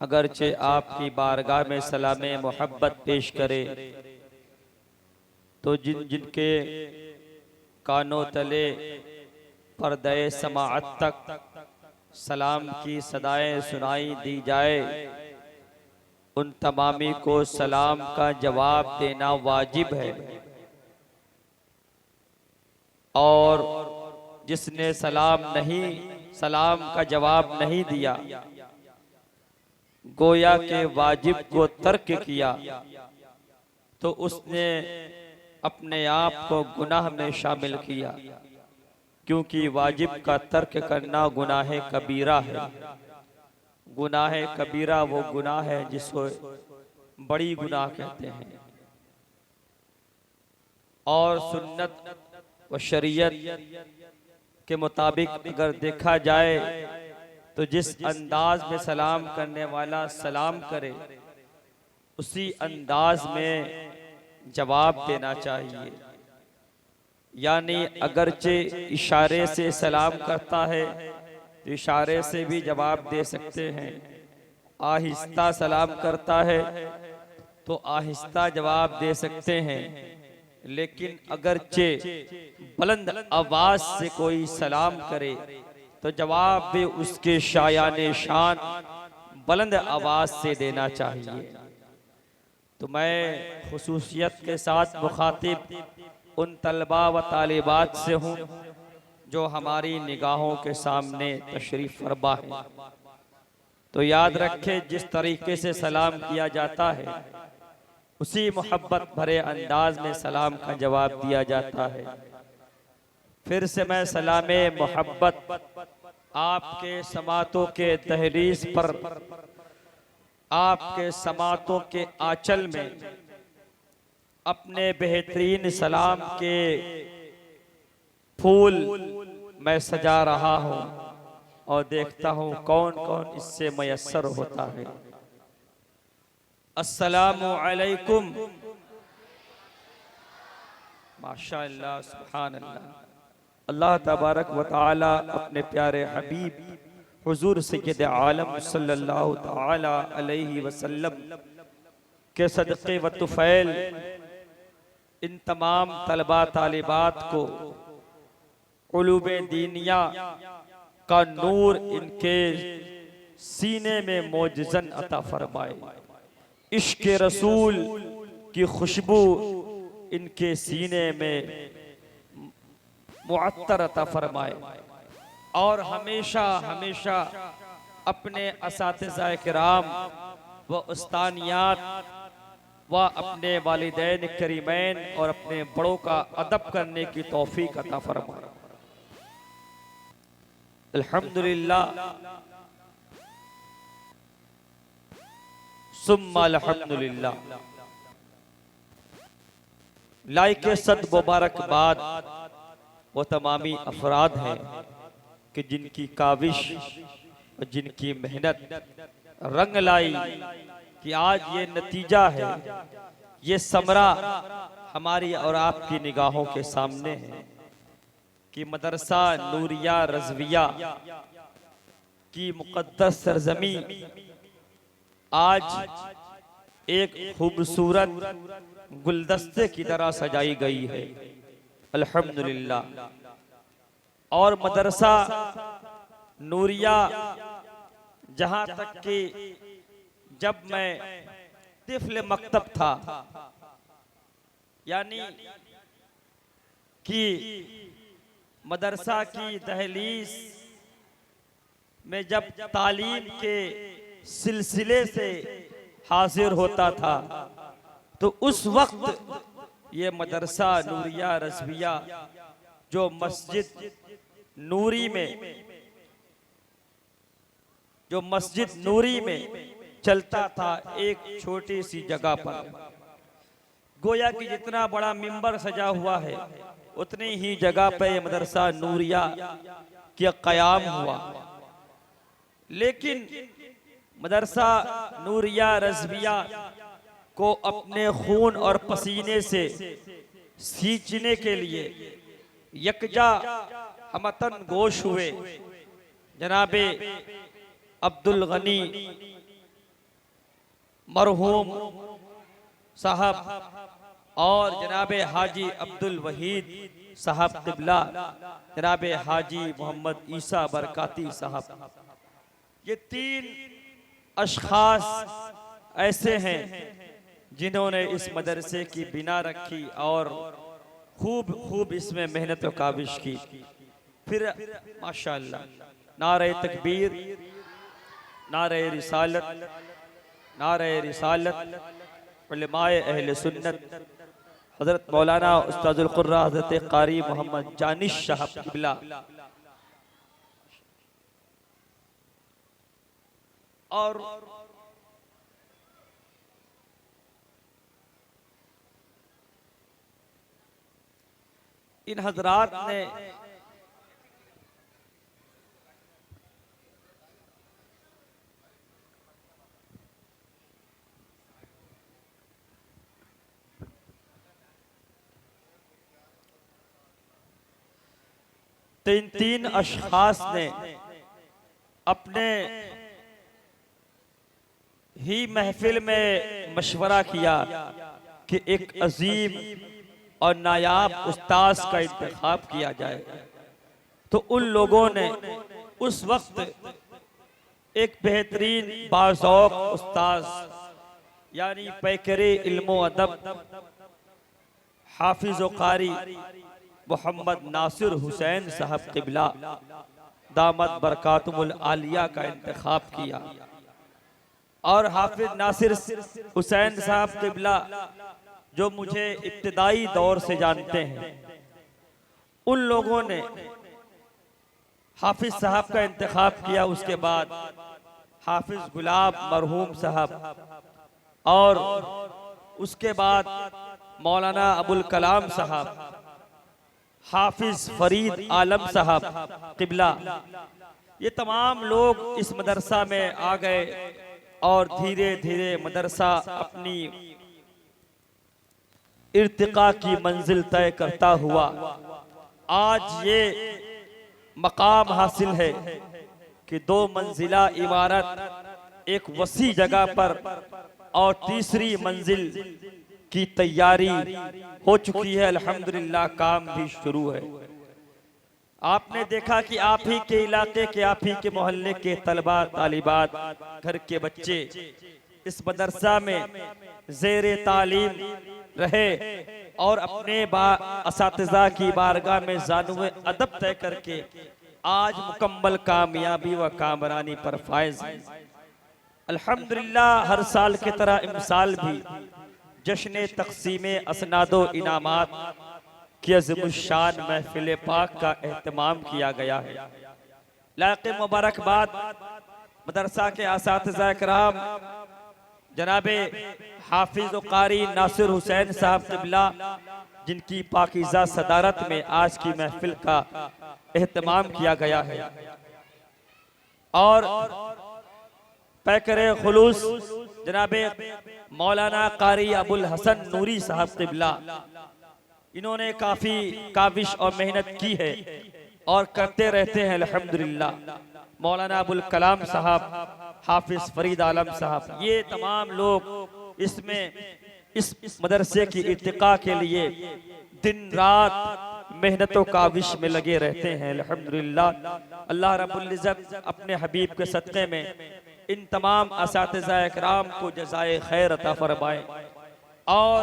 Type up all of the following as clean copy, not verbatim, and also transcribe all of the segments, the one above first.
अगरचे आपकी बारगाह में सलाम मोहब्बत पेश करे तो जिनके कानों तले पर्दे समाअत तक सलाम की सदाएं सुनाई दी जाए, उन तमामी को सलाम का जवाब देना वाजिब है। और जिसने सलाम का जवाब नहीं दिया, गोया के वाजिब को तर्क किया, तो उसने अपने आप को गुनाह में शामिल किया, क्योंकि वाजिब का तर्क करना गुनाह कबीरा है। गुनाह कबीरा वो गुनाह है जिसको बड़ी गुनाह कहते हैं। और सुन्नत व शरीयत के मुताबिक अगर देखा जाए तो जिस अंदाज में सलाम करने वाला सलाम करे, उसी अंदाज में जवाब देना चाहिए। यानी अगरचे इशारे से सलाम करता है तो इशारे से भी जवाब दे सकते हैं, आहिस्ता सलाम करता है तो आहिस्ता जवाब दे सकते हैं। लेकिन अगरचे बुलंद आवाज से कोई सलाम करे तो जवाब भी उसके शायाने शान बुलंद आवाज से देना चाहिए। तो मैं खुसूसियत के साथ मुखातिब उन तलबा व तालिबात से हूँ जो हमारी निगाहों के सामने तशरीफ फरमा है। तो याद रखें, जिस तरीके से सलाम किया जाता है उसी मोहब्बत भरे अंदाज में सलाम का जवाब दिया जाता है। फिर से मैं सलामे मोहब्बत आपके समातों के दहलीज पर, आपके समातों के आंचल में अपने बेहतरीन सलाम के फूल मैं सजा रहा हूँ और देखता हूँ कौन कौन इससे मयस्सर होता है। अस्सलामु अलैकुम। माशाअल्लाह, सुभान अल्लाह। अल्लाह तबारक व तआला अपने प्यारे हबीब हुजूर सय्यद आलम सल्लल्लाहु तआला अलैहि वसल्लम के सदक़े व तुफ़ैल इन तमाम तलबा तालिबात को उलूबे दीनिया का नूर इनके सीने में मोजज़न अता फरमाए, इश्क़ रसूल की खुशबू इनके सीने में मुअत्तर अता फरमाए, और हमेशा हमेशा अपने असातिज़ा किराम व उस्तानियात व अपने वालिदैन करीमैन और अपने बड़ों का अदब करने की तौफीक अता फरमाए। अल्हम्दुलिल्लाह सुम्मा अल्हम्दुलिल्लाह। लाइके सद मुबारकबाद वो तमामी अफराद हैं कि जिनकी काविश और जिनकी मेहनत रंग लाई कि आज ये नतीजा है, ये समरा हमारी और आपकी निगाहों के सामने है कि मदरसा नूरिया रज़विया की मुक़द्दस सरज़मी आज एक खूबसूरत गुलदस्ते की तरह सजाई गई है। अल्हम्दुलिल्लाह। और मदरसा नूरिया, जहाँ तक कि जब मैं तिफ़्ल मकतब था, यानी कि मदरसा की दहलीज में जब तालीम के सिलसिले से हाजिर होता था, तो उस वक्त ये मदरसा नूरिया रज़विया जो मस्जिद नूरी में चलता था, एक छोटी सी जगह पर, गोया कि जितना बड़ा मिंबर सजा हुआ है उतनी ही जगह पे ये मदरसा नूरिया का क़याम हुआ। लेकिन मदरसा नूरिया रज़विया को अपने खून और पसीने से सींचने के लिए यकजा हमतन गोश हुए जनाबे अब्दुल गनी मरहूम साहब और जनाब हाजी अब्दुल वहीद साहब क़िबला, जनाब हाजी मोहम्मद ईसा बरकाती साहब, ये तीन अशखास ऐसे हैं जिन्होंने इस मदरसे की बिना रखी और खूब खूब इसमें मेहनत व काविश की। फिर माशाअल्लाह नारे तकबीर, नारे रिसालत, नारे रिसालत, उलमाए अहले सुन्नत हज़रत मौलाना उस्ताजुल क़ुर्रा हज़रत क़ारी मोहम्मद जानिश साहब क़िबला और इन हजरात ने तीन अशखास ने अपने ही महफिल में मशवरा किया कि एक अजीम और नायाब उस्ताद का इंतखाब किया जाए। तो उन लोगों ने उस वक्त एक बेहतरीन बाज़ौक़ उस्ताद यानी पैकरे इल्मो अदब हाफिज़ व क़ारी मोहम्मद नासिर हुसैन साहब क़िबला दामत बरकातुमुल आलिया का इंतखाब किया। और हाफिज नासिर हुसैन साहब क़िबला जो मुझे इब्तिदाई दौर से जानते हैं, उन लोगों ने हाफिज साहब का इंतखाब किया। उसके बाद हाफिज गुलाब मरहूम साहब और उसके बाद मौलाना अबुल कलाम साहब, हाफिज फरीद आलम साहब क़िबला, ये तमाम लोग इस मदरसा में आ गए और धीरे धीरे मदरसा अपनी इर्तिका की मंजिल तय करता हुआ आज ये मकाम हासिल है कि 2 मंजिला इमारत एक वसी जगह पर और तीसरी मंजिल की तैयारी हो चुकी है। अल्हम्दुलिल्लाह काम भी शुरू है। आपने देखा कि आप ही के इलाके के, आप ही के मोहल्ले के तलबा तालिबात, घर के बच्चे इस मदरसा में ज़ेरे तालीम रहे और अपने असातिज़ा की बारगाह में ज़ानुए अदब तय करके आज मुकम्मल कामयाबी व कामरानी पर फायज। अल्हम्दुलिल्लाह हर साल की तरह इमसाल भी जश्न तक़सीम असनादो इनामात की अज़ीमुश्शान महफिल पाक का एहतमाम किया गया है। लाक़े मुबारकबाद मदरसा के असातिज़ा किराम जनाबे हाफिज़ व क़ारी नासिर हुसैन साहब क़िबला, जिनकी पाकीज़ा सदारत में आज की महफिल का एहतमाम किया गया है। और पैकरे खुलूस जनाबे मौलाना क़ारी अबुल हसन नूरी साहब क़िबला, इन्होंने काफ़ी काविश और मेहनत की है और करते रहते हैं अल्हम्दुलिल्लाह। मौलाना अबुल कलाम साहब, हाफिज फरीद आलम साहब, ये तमाम लोग इसमें इस मदरसे की इर्तिका के लिए दिन रात मेहनत व काविश में लगे रहते हैं अल्हम्दुलिल्लाह। अल्लाह रब्बुल इज़्ज़त अपने हबीब के सदक़े में इन तमाम असातिज़ा इकराम को जज़ाए खैर अता फरमाए और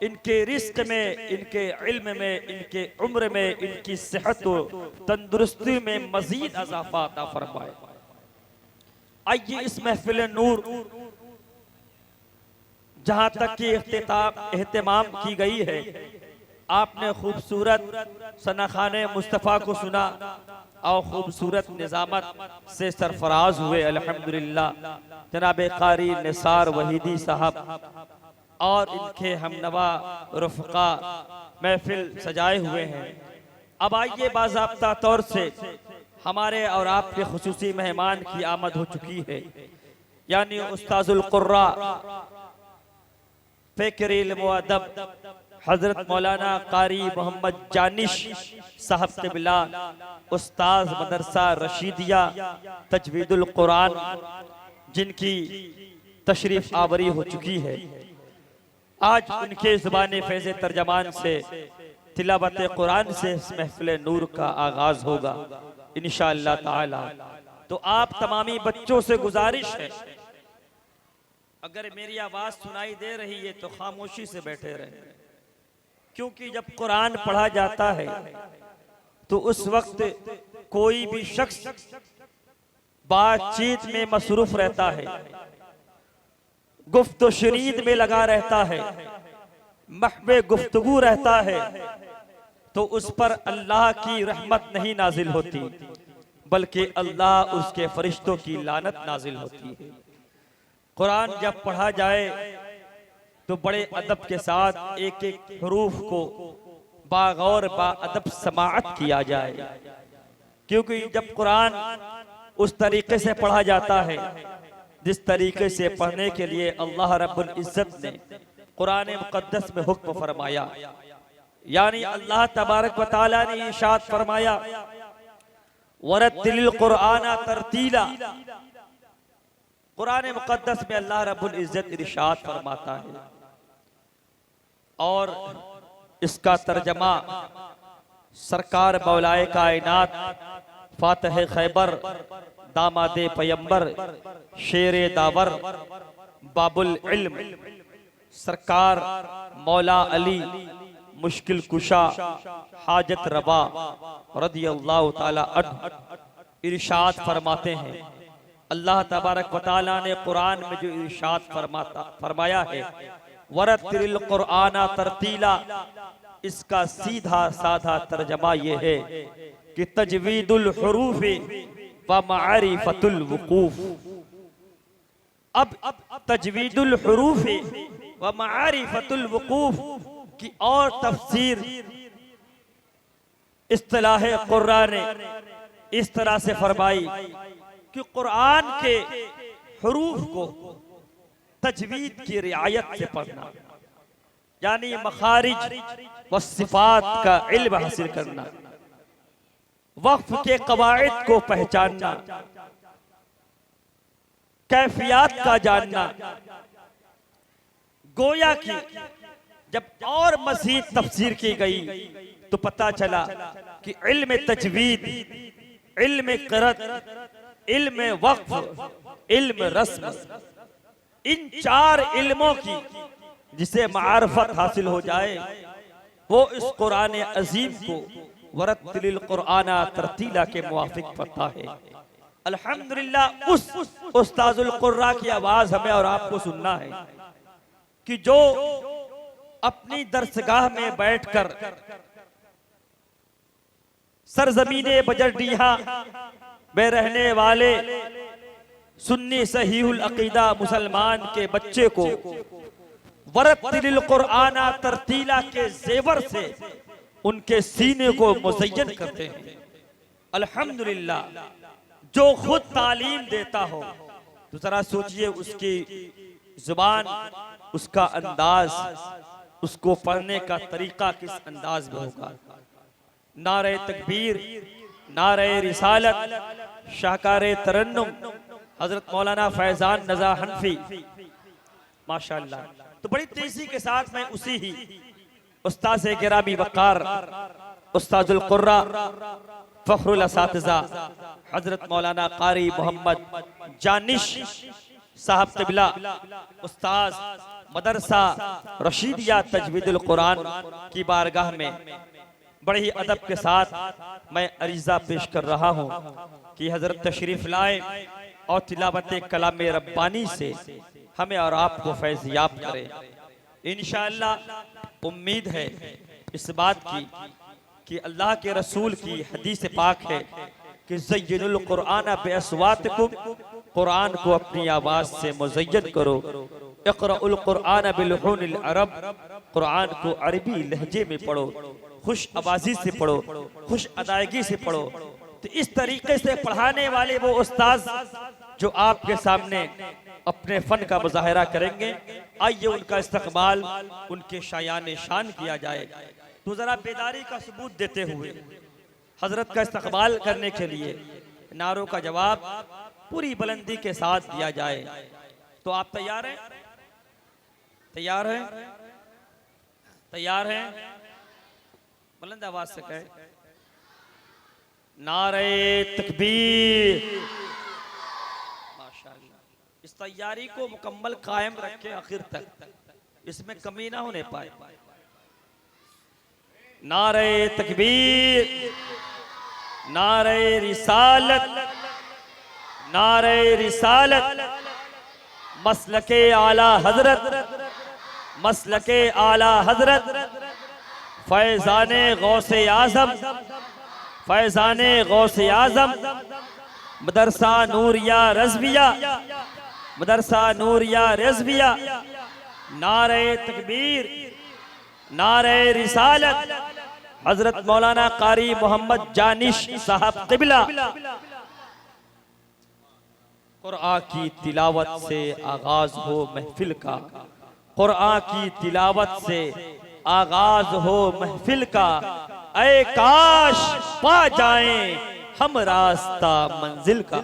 इनके रिस्क में, इनके इल्म में, इनके उम्र में, इनकी सेहत व तंदुरुस्ती में मज़ीद इज़ाफ़ा अता फरमाए। आइए इस महफिल नूर जहाँ तक की एहतमाम की गई है, आपने खूबसूरत सनाखाने मुस्तफ़ा को सुना और खूबसूरत निज़ामत से सरफराज हुए अल्हम्दुलिल्लाह। जनाब क़ारी निसार वहीदी साहब और इनके हमनवा रफ़क़ा महफिल सजाए हुए हैं। अब आइए बाज़ाब्ता तौर से हमारे और आपके खुसूसी मेहमान की आमद हो चुकी है, यानी उस्ताजुल क़ुर्रा फ़िक्र इल्म अदब हज़रत मौलाना क़ारी मोहम्मद जानिश साहब क़िबला, उस्ताद मदरसा रशीदिया तजवीदुल कुरान, जिनकी तशरीफ आवरी हो चुकी है। आज उनके ज़ुबान फैज़ तर्जमान से तिलावत कुरान से इस महफिल नूर का आगाज होगा इंशाअल्लाह ताला। तो आप तमामी बच्चों से गुजारिश है, अगर मेरी आवाज सुनाई दे रही है तो खामोशी से बैठे रहे, क्योंकि जब कुरान पढ़ा जाता है तो उस वक्त कोई भी शख्स बातचीत में मसरूफ रहता है, गुफ्त शरीद में लगा रहता है, महबे गुफ्तगू रहता है, तो उस पर अल्लाह की रहमत नहीं नाजिल होती, बल्कि अल्लाह उसके फरिश्तों की लानत नाजिल होती है। कुरान जब पढ़ा जाए तो बड़े अदब के साथ एक एक हरूफ को बागौर बाअदब समाअत किया जाए, क्योंकि जब कुरान उस तरीके से पढ़ा जाता है जिस तरीके से पढ़ने के लिए अल्लाह रब्बुल इज्जत ने कुरान मुक़द्दस में हुक्म फरमाया, यानी अल्लाह तबारक व तआला ने इरशाद फरमाया वरत्तिलिल कुरआना तरतीला। कुरान मुक़द्दस में अल्लाह रब्बुल इज्जत इरशाद फरमाता है और इसका तर्जमा सरकार मौलाए कायनात फातिह खैबर दामादे पैगंबर शेर दावर बाबुल इल्म सरकार मौला अली मुश्किल कुशा हाजत रवा रदियल्लाहु ताला अन्हु इरशाद फरमाते हैं। अल्लाह तबारक व तआला ने कुरान में जो इरशाद फरमाया है वरत्तिलिल कुरआना तरतीला, इसका सीधा साधा तर्जमा ये है कि तजवीदुल हुरूफ व मारिफतुल वुकूफ। अब तजवीदुल हुरूफ व मारिफतुल वुकूफ की और तफसीर इस्तिलाह कुरान ने इस तरह से फरमाई कि कुरान के हुरूफ को तजवीद की रियायत से पढ़ना, यानी मखारिज व सिफात का इल्म हासिल करना, वक्फ के कवाइद को पहचानना, कैफियत का जानना। गोया की जब और मज़ीद तफसीर की गई तो पता चला कि इल्म तजवीद, इल्म क़िरात, इल्म वक्फ, इल्म रस्म, इन चार इल्मों की जिसे मारफत हासिल हो जाए वो इस कुरान अजीम को वरत्तिलिल कुरआना तरतीला के मुवाफिक पढ़ता है। अल्हम्दुलिल्लाह उस उस्ताजुल कुर्रा की आवाज हमें और आपको सुनना है कि जो अपनी दरसगाह में बैठकर सरजमीने बजरडीहा में रहने वाले सुन्नी सहीहुल अकीदा मुसलमान के बच्चे को वरत्तिलिल कुरआना तरतीला के जेवर से उनके सीने को मुज़य्यन करते हैं। अल्हम्दुलिल्लाह जो खुद तालीम देता हो तो जरा सोचिए उसकी जुबान, उसका अंदाज, उसको पढ़ने का तरीका किस अंदाज में होगा। नारे तकबीर, नारे रिसालत, शाहकारे तरन्नुम हजरत मौलाना फैजान नज़ा हनफी माशाअल्लाह। तो बड़ी तेजी के साथ मैं उसी ही उस्ताद गिरामी वक़ार उस्ताजुल कुर्रा फखरुल असातिज़ा हजरत मौलाना कारी मोहम्मद जानिश साहब तिबला उस्ताद मदरसा रशीदिया तजवीदुल कुरान की बारगाह में बड़े ही अदब के साथ मैं अरीज़ा पेश कर रहा हूँ कि हजरत तशरीफ लाए और तिलावत कलाम रब्बानी से हमें और आपको फैज़ याब करें। इंशाअल्लाह उम्मीद है इस बात की कि अल्लाह के रसूल की हदीस पाक है कि ज़य्यिनुल कुरआन बिअस्वातिकुम, कुरान को अपनी आवाज से मुज़य्यन करो। इक़राउल कुरआन बिलुहूनिल अरब, कुरान को अरबी लहजे में पढ़ो, खुश आवाज़ी से पढ़ो, खुश अदायगी से पढ़ो। तो इस तरीके से पढ़ाने वाले वो उस्ताद जो आपके सामने अपने फन का मुजाहरा करेंगे, आइए उनका इस्तकबाल उनके शायान शान किया जाए। तो जरा बेदारी का सबूत देते हुए हजरत का इस्तकबाल करने के लिए नारों का जवाब पूरी बुलंदी के साथ दिया जाए। तो आप तैयार हैं? तैयार हैं? तैयार हैं? बुलंद आवाज से कहे नारे तकबीर। माशाअल्लाह, इस तैयारी को मुकम्मल कायम रखे आखिर तक, इसमें कमी ना होने पाए। नारे तकबीर, नारे रिसालत, नारे रिसालत, मसलके आला हजरत, मसलके आला हजरत, फैजाने गौसे आजम, फैजाने गौसे आजम, मदरसा नूरिया रज़विया, मदरसा नूरिया रज़विया। नारे तकबीर, नारे रिसालत, हजरत मौलाना कारी मोहम्मद जानिश साहब क़िबला। कुरआन की तिलावत से आगाज हो महफिल का, कुरआन की तिलावत से आगाज हो महफिल का। ऐ काश पा जाएं हम रास्ता मंजिल का।